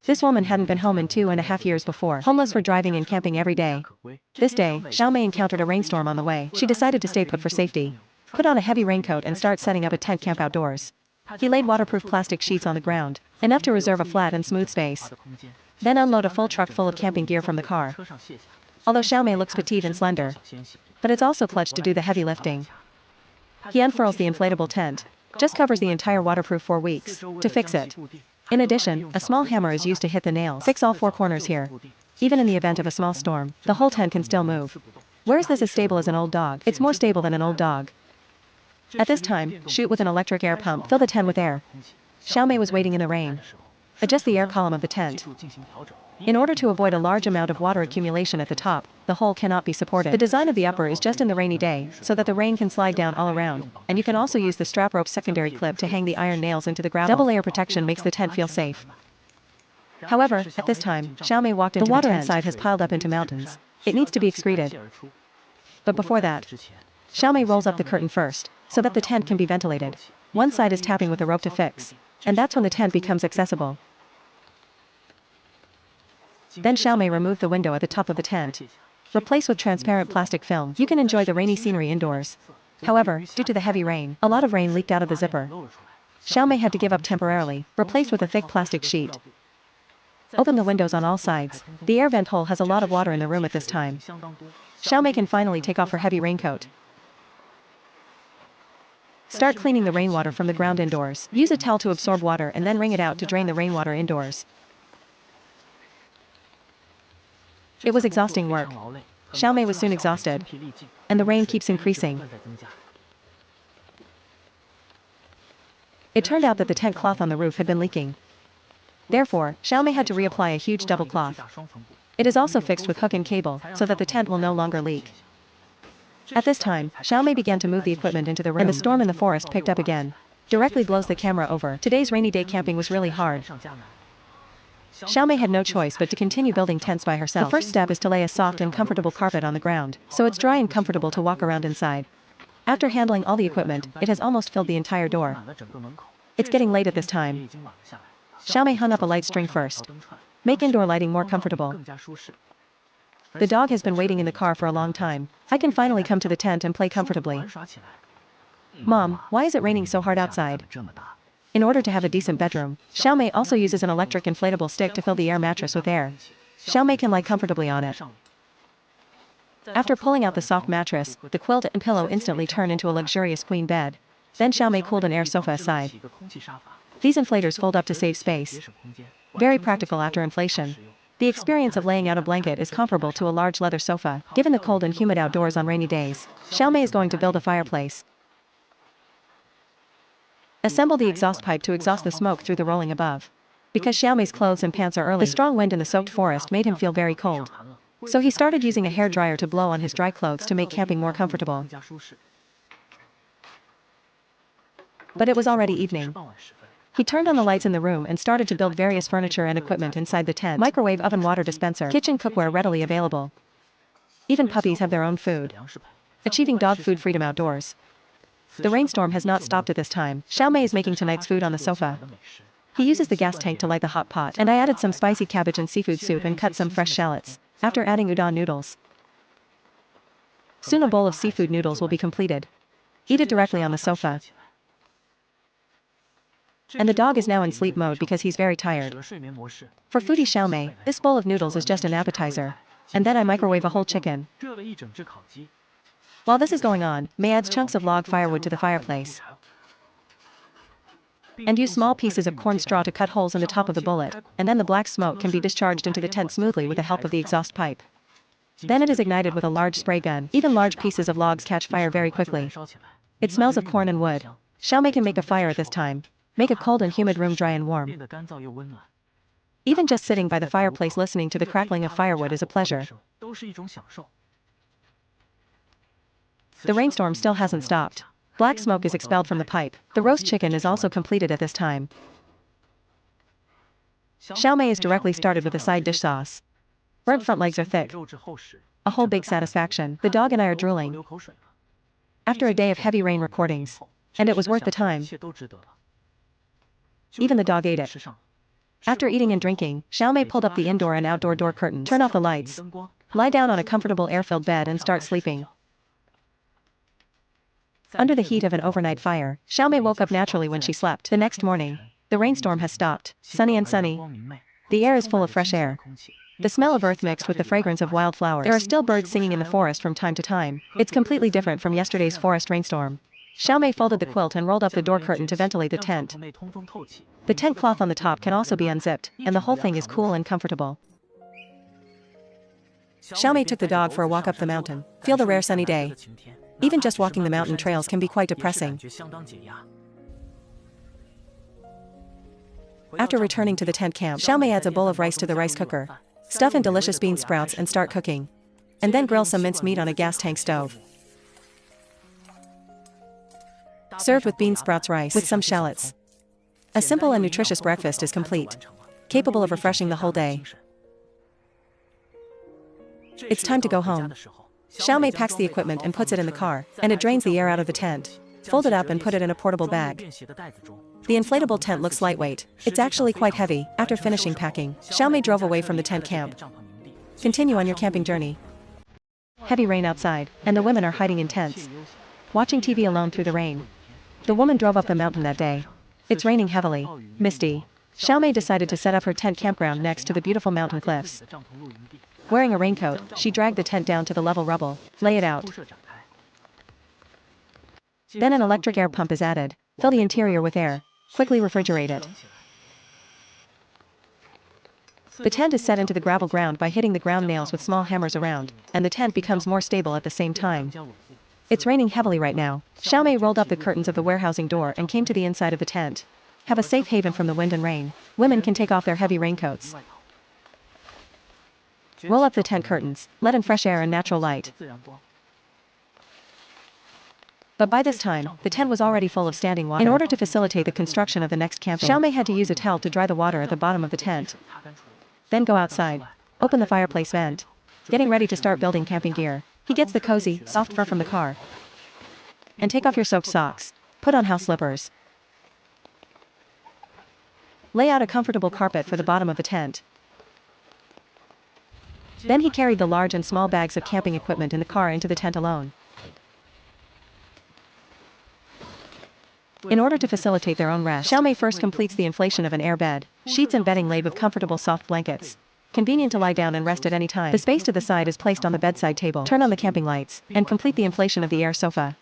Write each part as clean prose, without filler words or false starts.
This woman hadn't been home in 2.5 years before, homeless for driving and camping every day. This day, Xiaomei encountered a rainstorm on the way. She decided to stay put for safety. Put on a heavy raincoat and start setting up a tent camp outdoors. He laid waterproof plastic sheets on the ground, enough to reserve a flat and smooth space. Then unload a full truck full of camping gear from the car. Although Xiaomei looks petite and slender, but it's also clutch to do the heavy lifting. He unfurls the inflatable tent. Just covers the entire waterproof 4 weeks. To fix it. In addition, a small hammer is used to hit the nails. Fix all 4 corners here. Even in the event of a small storm, the whole tent can still move. Where is this as stable as an old dog? It's more stable than an old dog. At this time, shoot with an electric air pump. Fill the tent with air. Xiaomei was waiting in the rain. Adjust the air column of the tent. In order to avoid a large amount of water accumulation at the top, the hole cannot be supported. The design of the upper is just in the rainy day, so that the rain can slide down all around, and you can also use the strap rope secondary clip to hang the iron nails into the gravel. Double layer protection makes the tent feel safe. However, at this time, Xiaomei walked into the tent. The water inside has piled up into mountains. It needs to be excreted. But before that, Xiaomei rolls up the curtain first, so that the tent can be ventilated. One side is tapping with a rope to fix, and that's when the tent becomes accessible. Then Xiaomei removed the window at the top of the tent. Replace with transparent plastic film. You can enjoy the rainy scenery indoors. However, due to the heavy rain, a lot of rain leaked out of the zipper. Xiaomei had to give up temporarily, replaced with a thick plastic sheet. Open the windows on all sides. The air vent hole has a lot of water in the room at this time. Xiaomei can finally take off her heavy raincoat. Start cleaning the rainwater from the ground indoors. Use a towel to absorb water and then wring it out to drain the rainwater indoors. It was exhausting work. Xiaomei was soon exhausted. And the rain keeps increasing. It turned out that the tent cloth on the roof had been leaking. Therefore, Xiaomei had to reapply a huge double cloth. It is also fixed with hook and cable, so that the tent will no longer leak. At this time, Xiaomei began to move the equipment into the room, and the storm in the forest picked up again. Directly blows the camera over. Today's rainy day camping was really hard. Xiaomei had no choice but to continue building tents by herself. The first step is to lay a soft and comfortable carpet on the ground, so it's dry and comfortable to walk around inside. After handling all the equipment, it has almost filled the entire door. It's getting late at this time. Xiaomei hung up a light string first. Make indoor lighting more comfortable. The dog has been waiting in the car for a long time. I can finally come to the tent and play comfortably. Mom, why is it raining so hard outside? In order to have a decent bedroom, Xiaomei also uses an electric inflatable stick to fill the air mattress with air. Xiaomei can lie comfortably on it. After pulling out the soft mattress, the quilt and pillow instantly turn into a luxurious queen bed. Then Xiaomei cooled an air sofa aside. These inflators fold up to save space. Very practical after inflation. The experience of laying out a blanket is comparable to a large leather sofa. Given the cold and humid outdoors on rainy days, Xiaomei is going to build a fireplace. Assemble the exhaust pipe to exhaust the smoke through the rolling above. Because Xiaomei's clothes and pants are early, the strong wind in the soaked forest made him feel very cold. So he started using a hairdryer to blow on his dry clothes to make camping more comfortable. But it was already evening. He turned on the lights in the room and started to build various furniture and equipment inside the tent. Microwave oven, water dispenser, kitchen cookware readily available. Even puppies have their own food. Achieving dog food freedom outdoors. The rainstorm has not stopped at this time. Xiaomei is making tonight's food on the sofa. He uses the gas tank to light the hot pot, and I added some spicy cabbage and seafood soup and cut some fresh shallots. After adding udon noodles. Soon a bowl of seafood noodles will be completed. Eat it directly on the sofa. And the dog is now in sleep mode because he's very tired. For foodie Xiaomei, this bowl of noodles is just an appetizer. And then I microwave a whole chicken. While this is going on, Mei adds chunks of log firewood to the fireplace. And use small pieces of corn straw to cut holes in the top of the bullet, and then the black smoke can be discharged into the tent smoothly with the help of the exhaust pipe. Then it is ignited with a large spray gun. Even large pieces of logs catch fire very quickly. It smells of corn and wood. Xiaomei can make a fire at this time. Make a cold and humid room dry and warm. Even just sitting by the fireplace listening to the crackling of firewood is a pleasure. The rainstorm still hasn't stopped. Black smoke is expelled from the pipe. The roast chicken is also completed at this time. Xiaomei is directly started with a side dish sauce. Burnt front legs are thick. A whole big satisfaction. The dog and I are drooling. After a day of heavy rain recordings. And it was worth the time. Even the dog ate it. After eating and drinking, Xiaomei pulled up the indoor and outdoor door curtains. Turn off the lights. Lie down on a comfortable air-filled bed and start sleeping. Under the heat of an overnight fire, Xiaomei woke up naturally when she slept. The next morning, the rainstorm has stopped. Sunny and sunny. The air is full of fresh air. The smell of earth mixed with the fragrance of wildflowers. There are still birds singing in the forest from time to time. It's completely different from yesterday's forest rainstorm. Xiaomei folded the quilt and rolled up the door curtain to ventilate the tent. The tent cloth on the top can also be unzipped, and the whole thing is cool and comfortable. Xiaomei took the dog for a walk up the mountain. Feel the rare sunny day. Even just walking the mountain trails can be quite depressing. After returning to the tent camp, Xiaomei adds a bowl of rice to the rice cooker. Stuff in delicious bean sprouts and start cooking. And then grill some minced meat on a gas tank stove. Served with bean sprouts rice with some shallots. A simple and nutritious breakfast is complete, capable of refreshing the whole day. It's time to go home. Xiaomei packs the equipment and puts it in the car, and it drains the air out of the tent. Fold it up and put it in a portable bag. The inflatable tent looks lightweight. It's actually quite heavy. After finishing packing, Xiaomei drove away from the tent camp. Continue on your camping journey. Heavy rain outside, and the women are hiding in tents, watching TV alone through the rain. The woman drove up the mountain that day. It's raining heavily, misty. Xiaomei decided to set up her tent campground next to the beautiful mountain cliffs. Wearing a raincoat, she dragged the tent down to the level rubble, lay it out. Then an electric air pump is added. Fill the interior with air. Quickly refrigerate it. The tent is set into the gravel ground by hitting the ground nails with small hammers around, and the tent becomes more stable at the same time. It's raining heavily right now. Xiaomei rolled up the curtains of the warehousing door and came to the inside of the tent. Have a safe haven from the wind and rain. Women can take off their heavy raincoats. Roll up the tent curtains, let in fresh air and natural light. But by this time, the tent was already full of standing water. In order to facilitate the construction of the next camping, Xiaomei had to use a towel to dry the water at the bottom of the tent. Then go outside. Open the fireplace vent. Getting ready to start building camping gear. He gets the cozy, soft fur from the car. And take off your soaked socks. Put on house slippers. Lay out a comfortable carpet for the bottom of the tent. Then he carried the large and small bags of camping equipment in the car into the tent alone. In order to facilitate their own rest, Xiaomei first completes the inflation of an air bed, sheets and bedding laid with comfortable soft blankets. Convenient to lie down and rest at any time. The space to the side is placed on the bedside table. Turn on the camping lights, and complete the inflation of the air sofa.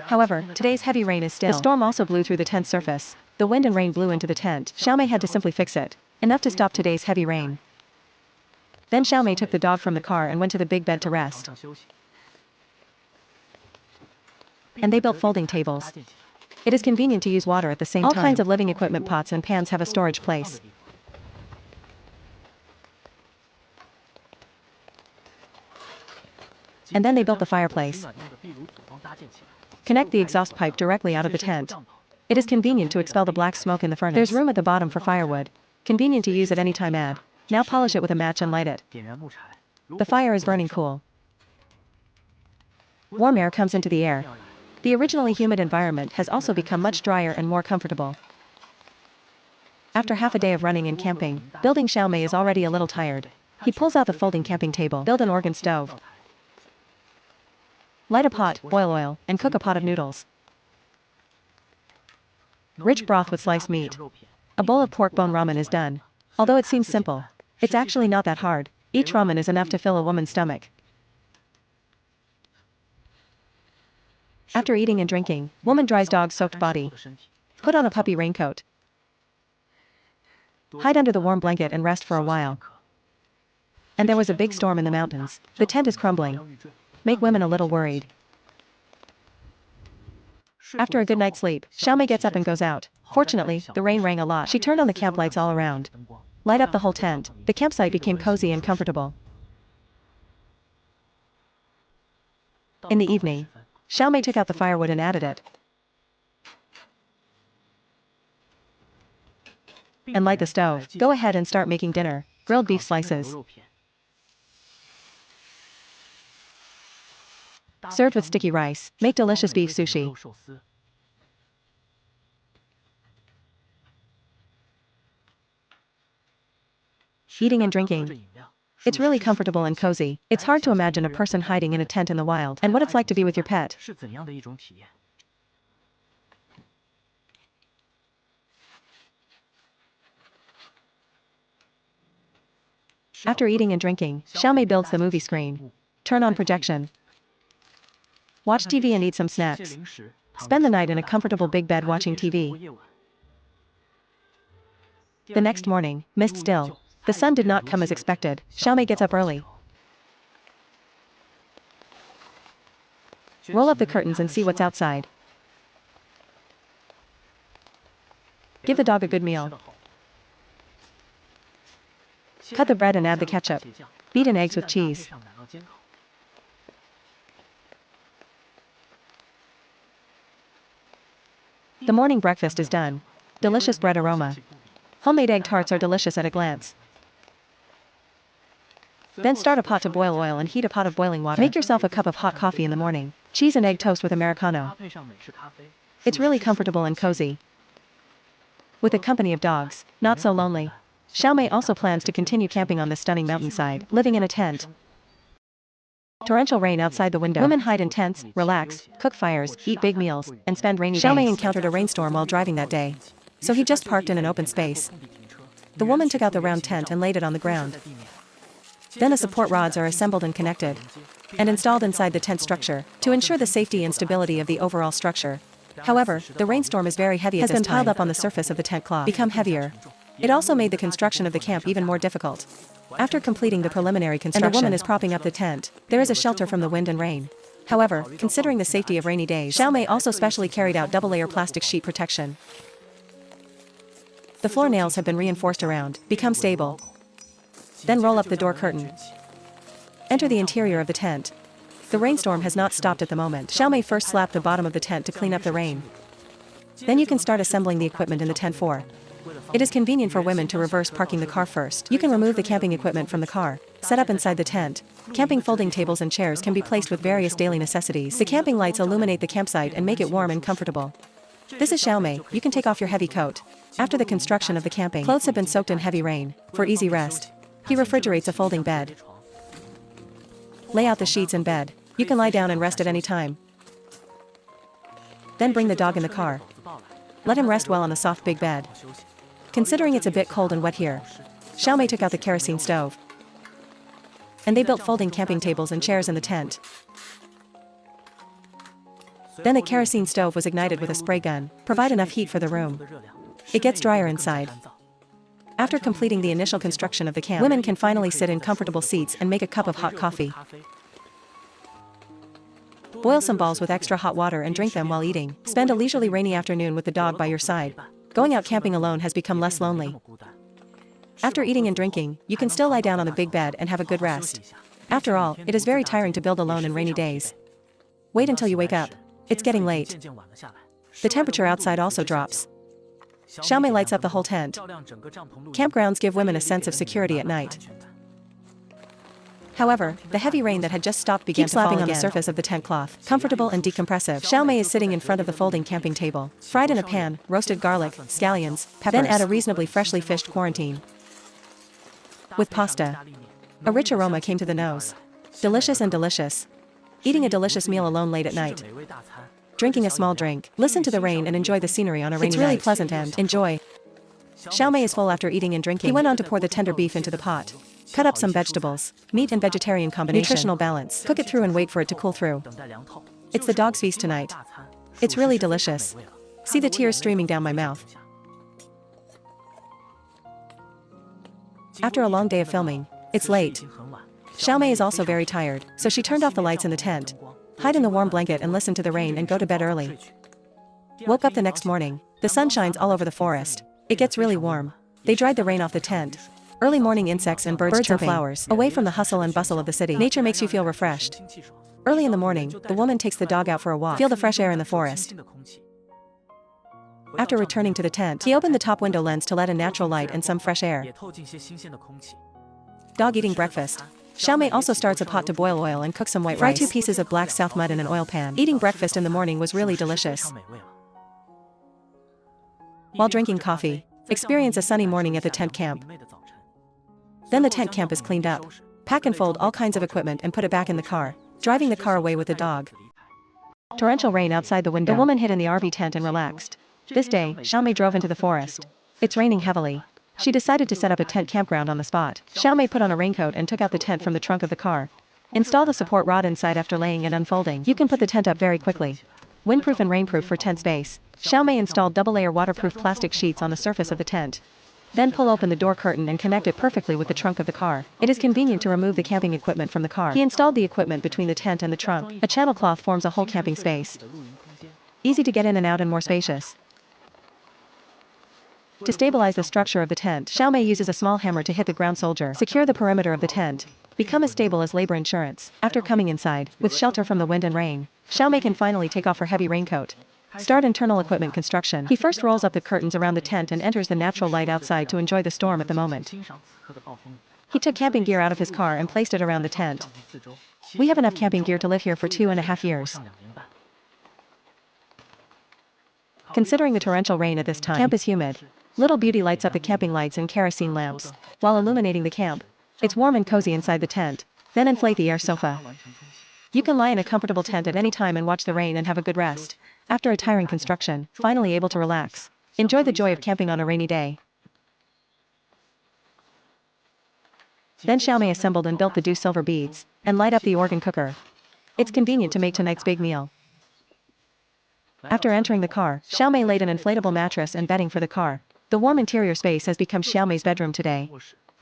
However, today's heavy rain is still. The storm also blew through the tent's surface. The wind and rain blew into the tent. Xiaomei had to simply fix it. Enough to stop today's heavy rain. Then Xiaomei took the dog from the car and went to the big bed to rest. And they built folding tables. It is convenient to use water at the same time. All kinds of living equipment, pots and pans have a storage place. And then they built the fireplace. Connect the exhaust pipe directly out of the tent. It is convenient to expel the black smoke in the furnace. There's room at the bottom for firewood. Convenient to use at any time. Add. Now polish it with a match and light it. The fire is burning cool. Warm air comes into the air. The originally humid environment has also become much drier and more comfortable. After half a day of running and camping, building, Xiaomei is already a little tired. He pulls out the folding camping table, build an organ stove. Light a pot, boil oil, and cook a pot of noodles. Rich broth with sliced meat. A bowl of pork bone ramen is done. Although it seems simple, it's actually not that hard. Each ramen is enough to fill a woman's stomach. After eating and drinking, woman dries dog's soaked body. Put on a puppy raincoat. Hide under the warm blanket and rest for a while. And there was a big storm in the mountains. The tent is crumbling. Make women a little worried. After a good night's sleep, Xiaomei gets up and goes out. Fortunately, the rain rang a lot. She turned on the camp lights all around. Light up the whole tent. The campsite became cozy and comfortable. In the evening, Xiaomei took out the firewood and added it. And light the stove. Go ahead and start making dinner. Grilled beef slices. Served with sticky rice. Make delicious beef sushi. eating and drinking. It's really comfortable and cozy. It's hard to imagine a person hiding in a tent in the wild and what it's like to be with your pet. After eating and drinking, Xiaomei builds the movie screen. Turn on projection. Watch TV and eat some snacks. Spend the night in a comfortable big bed watching TV. The next morning, mist still. The sun did not come as expected. Xiaomei gets up early. Roll up the curtains and see what's outside. Give the dog a good meal. Cut the bread and add the ketchup. Beat in eggs with cheese. The morning breakfast is done. Delicious bread aroma. Homemade egg tarts are delicious at a glance. Then start a pot to boil oil and heat a pot of boiling water. Make yourself a cup of hot coffee in the morning. Cheese and egg toast with Americano. It's really comfortable and cozy. With a company of dogs, not so lonely. Xiaomei also plans to continue camping on this stunning mountainside, living in a tent. Torrential rain outside the window. Women hide in tents, relax, cook fires, eat big meals, and spend rainy days. Xiaomei encountered a rainstorm while driving that day. So he just parked in an open space. The woman took out the round tent and laid it on the ground. Then the support rods are assembled and connected and installed inside the tent structure to ensure the safety and stability of the overall structure. However, the rainstorm is very heavy at this time. Has been piled up on the surface of the tent cloth, become heavier. It also made the construction of the camp even more difficult. After completing the preliminary construction, and the woman is propping up the tent, there is a shelter from the wind and rain. However, considering the safety of rainy days, Xiaomei also specially carried out double-layer plastic sheet protection. The floor nails have been reinforced around, become stable. Then roll up the door curtain. Enter the interior of the tent. The rainstorm has not stopped at the moment. Xiaomei first slapped the bottom of the tent to clean up the rain. Then you can start assembling the equipment in the tent floor. It is convenient for women to reverse parking the car first. You can remove the camping equipment from the car, set up inside the tent. Camping folding tables and chairs can be placed with various daily necessities. The camping lights illuminate the campsite and make it warm and comfortable. This is Xiaomei. You can take off your heavy coat. After the construction of the camping, clothes have been soaked in heavy rain. For easy rest, he refrigerates a folding bed. Lay out the sheets in bed. You can lie down and rest at any time. Then bring the dog in the car. Let him rest well on the soft big bed. Considering it's a bit cold and wet here, Xiaomei took out the kerosene stove. And they built folding camping tables and chairs in the tent. Then the kerosene stove was ignited with a spray gun, provide enough heat for the room. It gets drier inside. After completing the initial construction of the camp, women can finally sit in comfortable seats and make a cup of hot coffee. Boil some balls with extra hot water and drink them while eating. Spend a leisurely rainy afternoon with the dog by your side. Going out camping alone has become less lonely. After eating and drinking, you can still lie down on the big bed and have a good rest. After all, it is very tiring to build alone in rainy days. Wait until you wake up. It's getting late. The temperature outside also drops. Xiaomei lights up the whole tent. Campgrounds give women a sense of security at night. However, the heavy rain that had just stopped began to slapping on the surface of the tent cloth. Comfortable and decompressive. Xiaomei is sitting in front of the folding camping table. Fried in a pan, roasted garlic, scallions, peppers. Then add a reasonably freshly fished quarantine. With pasta. A rich aroma came to the nose. Delicious and delicious. Eating a delicious meal alone late at night. Drinking a small drink. Listen to the rain and enjoy the scenery on a rainy night. It's really pleasant and enjoy. Xiaomei is full after eating and drinking. He went on to pour the tender beef into the pot. Cut up some vegetables. Meat and vegetarian combination. Nutritional balance. Cook it through and wait for it to cool through. It's the dog's feast tonight. It's really delicious. See the tears streaming down my mouth. After a long day of filming, it's late. Xiaomei is also very tired, so she turned off the lights in the tent. Hide in the warm blanket and listen to the rain and go to bed early. Woke up the next morning. The sun shines all over the forest. It gets really warm. They dried the rain off the tent. Early morning insects and birds chirping. Flowers. Away from the hustle and bustle of the city. Nature makes you feel refreshed. Early in the morning, the woman takes the dog out for a walk. Feel the fresh air in the forest. After returning to the tent, he opened the top window lens to let in natural light and some fresh air. Dog eating breakfast. Xiaomei also starts a pot to boil oil and cook some white rice. Fry 2 pieces of black south mud in an oil pan. Eating breakfast in the morning was really delicious. While drinking coffee, experience a sunny morning at the tent camp. Then the tent camp is cleaned up. Pack and fold all kinds of equipment and put it back in the car, driving the car away with the dog. Torrential rain outside the window. The woman hid in the RV tent and relaxed. This day, Xiaomei drove into the forest. It's raining heavily. She decided to set up a tent campground on the spot. Xiaomei put on a raincoat and took out the tent from the trunk of the car. Install the support rod inside after laying and unfolding. You can put the tent up very quickly. Windproof and rainproof for tent space. Xiaomei installed double-layer waterproof plastic sheets on the surface of the tent. Then pull open the door curtain and connect it perfectly with the trunk of the car. It is convenient to remove the camping equipment from the car. He installed the equipment between the tent and the trunk. A channel cloth forms a whole camping space. Easy to get in and out and more spacious. To stabilize the structure of the tent, Xiaomei uses a small hammer to hit the ground soldier. Secure the perimeter of the tent. Become as stable as labor insurance. After coming inside, with shelter from the wind and rain, Xiaomei can finally take off her heavy raincoat. Start internal equipment construction. He first rolls up the curtains around the tent and enters the natural light outside to enjoy the storm at the moment. He took camping gear out of his car and placed it around the tent. We have enough camping gear to live here for 2.5 years. Considering the torrential rain at this time, camp is humid. Little Beauty lights up the camping lights and kerosene lamps, while illuminating the camp. It's warm and cozy inside the tent. Then inflate the air sofa. You can lie in a comfortable tent at any time and watch the rain and have a good rest. After a tiring construction, finally able to relax. Enjoy the joy of camping on a rainy day. Then Xiaomei assembled and built the dew silver beads, and light up the organ cooker. It's convenient to make tonight's big meal. After entering the car, Xiaomei laid an inflatable mattress and bedding for the car. The warm interior space has become Xiaomei's bedroom today.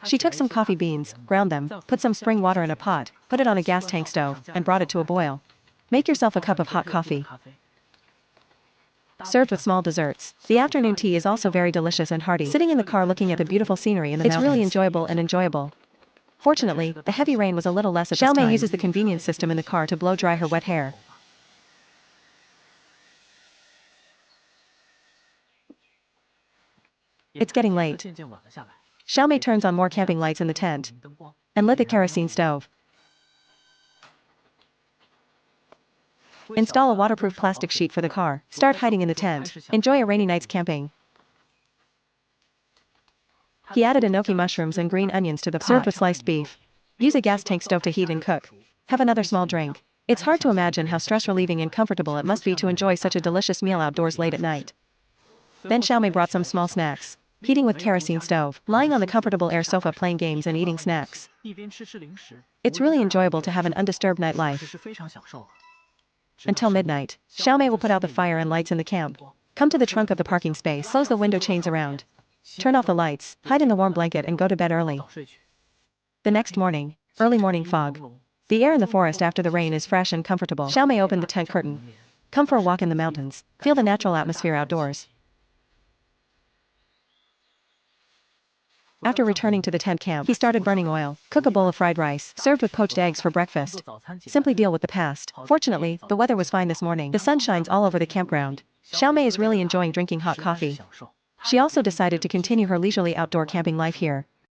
She took some coffee beans, ground them, put some spring water in a pot, put it on a gas tank stove, and brought it to a boil. Make yourself a cup of hot coffee. Served with small desserts. The afternoon tea is also very delicious and hearty. Sitting in the car looking at the beautiful scenery in the mountains. It's really enjoyable. Fortunately, the heavy rain was a little less at this time. Xiaomei uses the convenience system in the car to blow dry her wet hair. It's getting late. Xiaomei turns on more camping lights in the tent and lit the kerosene stove. Install a waterproof plastic sheet for the car. Start hiding in the tent. Enjoy a rainy night's camping. He added enoki mushrooms and green onions to the pot. Served with sliced beef. Use a gas tank stove to heat and cook. Have another small drink. It's hard to imagine how stress-relieving and comfortable it must be to enjoy such a delicious meal outdoors late at night. Then Xiaomei brought some small snacks. Heating with kerosene stove, lying on the comfortable air sofa playing games and eating snacks. It's really enjoyable to have an undisturbed nightlife. Until midnight, Xiaomei will put out the fire and lights in the camp. Come to the trunk of the parking space, close the window chains around. Turn off the lights, hide in the warm blanket and go to bed early. The next morning, early morning fog. The air in the forest after the rain is fresh and comfortable. Xiaomei opened the tent curtain. Come for a walk in the mountains. Feel the natural atmosphere outdoors. After returning to the tent camp, he started burning oil. Cook a bowl of fried rice, served with poached eggs for breakfast. Simply deal with the past. Fortunately, the weather was fine this morning. The sun shines all over the campground. Xiaomei is really enjoying drinking hot coffee. She also decided to continue her leisurely outdoor camping life here.